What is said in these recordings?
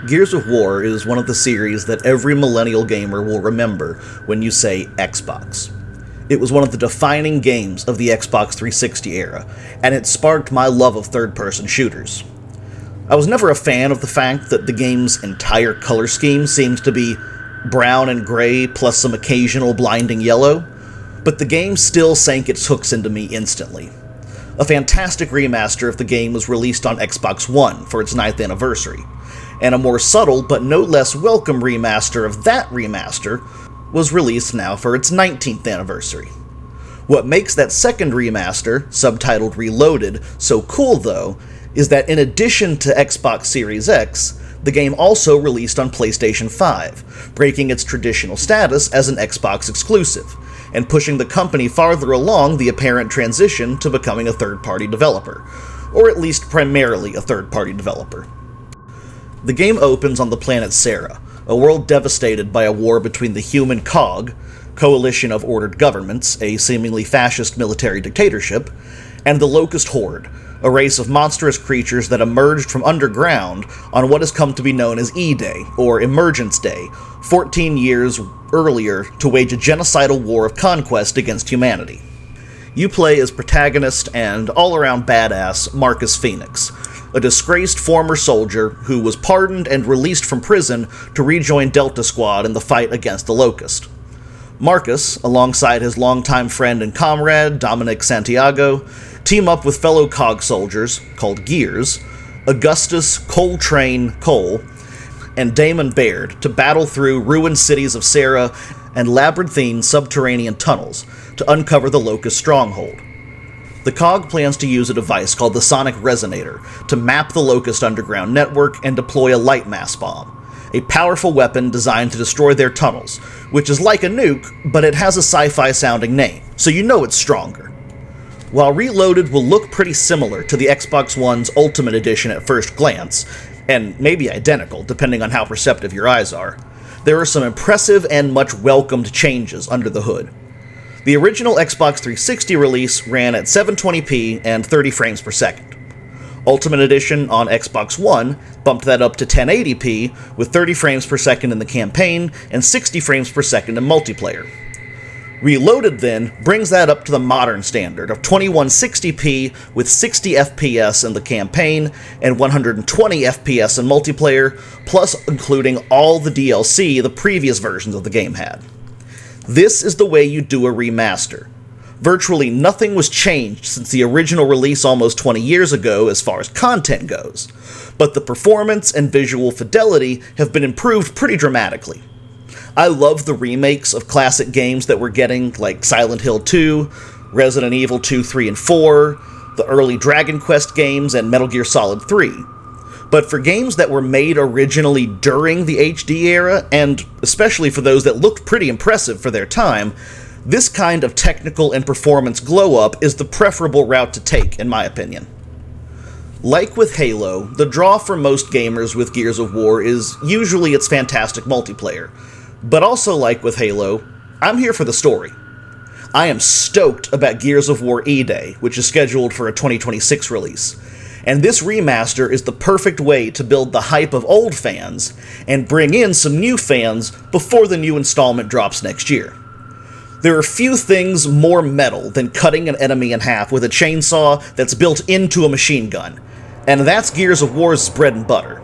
Gears of War is one of the series that every millennial gamer will remember when you say Xbox. It was one of the defining games of the Xbox 360 era, and it sparked my love of third-person shooters. I was never a fan of the fact that the game's entire color scheme seemed to be brown and gray plus some occasional blinding yellow, but the game still sank its hooks into me instantly. A fantastic remaster of the game was released on Xbox One for its 9th anniversary, and a more subtle but no less welcome remaster of that remaster was released now for its 19th anniversary. What makes that second remaster, subtitled Reloaded, so cool though, is that in addition to Xbox Series X, the game also released on PlayStation 5, breaking its traditional status as an Xbox exclusive, and pushing the company farther along the apparent transition to becoming a third-party developer, or at least primarily a third-party developer. The game opens on the planet Sera, a world devastated by a war between the human COG, Coalition of Ordered Governments, a seemingly fascist military dictatorship, and the Locust Horde, a race of monstrous creatures that emerged from underground on what has come to be known as E-Day, or Emergence Day, 14 years earlier to wage a genocidal war of conquest against humanity. You play as protagonist and all-around badass Marcus Phoenix, a disgraced former soldier who was pardoned and released from prison to rejoin Delta Squad in the fight against the Locust. Marcus, alongside his longtime friend and comrade, Dominic Santiago, team up with fellow COG soldiers, called Gears, Augustus Coltrane Cole, and Damon Baird to battle through ruined cities of Sera and labyrinthine subterranean tunnels to uncover the Locust stronghold. The COG plans to use a device called the Sonic Resonator to map the Locust underground network and deploy a light mass bomb, a powerful weapon designed to destroy their tunnels, which is like a nuke, but it has a sci-fi sounding name, so you know it's stronger. While Reloaded will look pretty similar to the Xbox One's Ultimate Edition at first glance, and maybe identical depending on how perceptive your eyes are, there are some impressive and much welcomed changes under the hood. The original Xbox 360 release ran at 720p and 30 frames per second. Ultimate Edition on Xbox One bumped that up to 1080p with 30 frames per second in the campaign and 60 frames per second in multiplayer. Reloaded then brings that up to the modern standard of 2160p with 60 FPS in the campaign and 120 FPS in multiplayer, plus including all the DLC the previous versions of the game had. This is the way you do a remaster. Virtually nothing was changed since the original release almost 20 years ago as far as content goes, but the performance and visual fidelity have been improved pretty dramatically. I love the remakes of classic games that we're getting, like Silent Hill 2, Resident Evil 2, 3, and 4, the early Dragon Quest games, and Metal Gear Solid 3. But for games that were made originally during the HD era, and especially for those that looked pretty impressive for their time, this kind of technical and performance glow-up is the preferable route to take, in my opinion. Like with Halo, the draw for most gamers with Gears of War is usually its fantastic multiplayer. But also like with Halo, I'm here for the story. I am stoked about Gears of War E-Day, which is scheduled for a 2026 release. And this remaster is the perfect way to build the hype of old fans and bring in some new fans before the new installment drops next year. There are few things more metal than cutting an enemy in half with a chainsaw that's built into a machine gun, and that's Gears of War's bread and butter.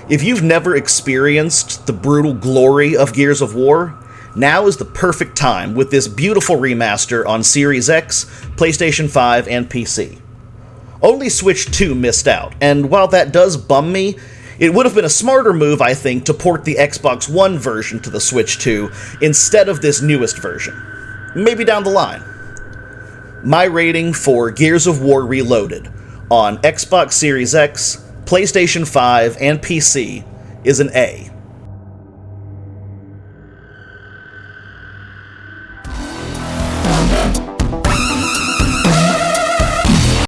If you've never experienced the brutal glory of Gears of War, now is the perfect time with this beautiful remaster on Series X, PlayStation 5, and PC. Only Switch 2 missed out, and while that does bum me, it would have been a smarter move, I think, to port the Xbox One version to the Switch 2 instead of this newest version. Maybe down the line. My rating for Gears of War Reloaded on Xbox Series X, PlayStation 5, and PC is an A.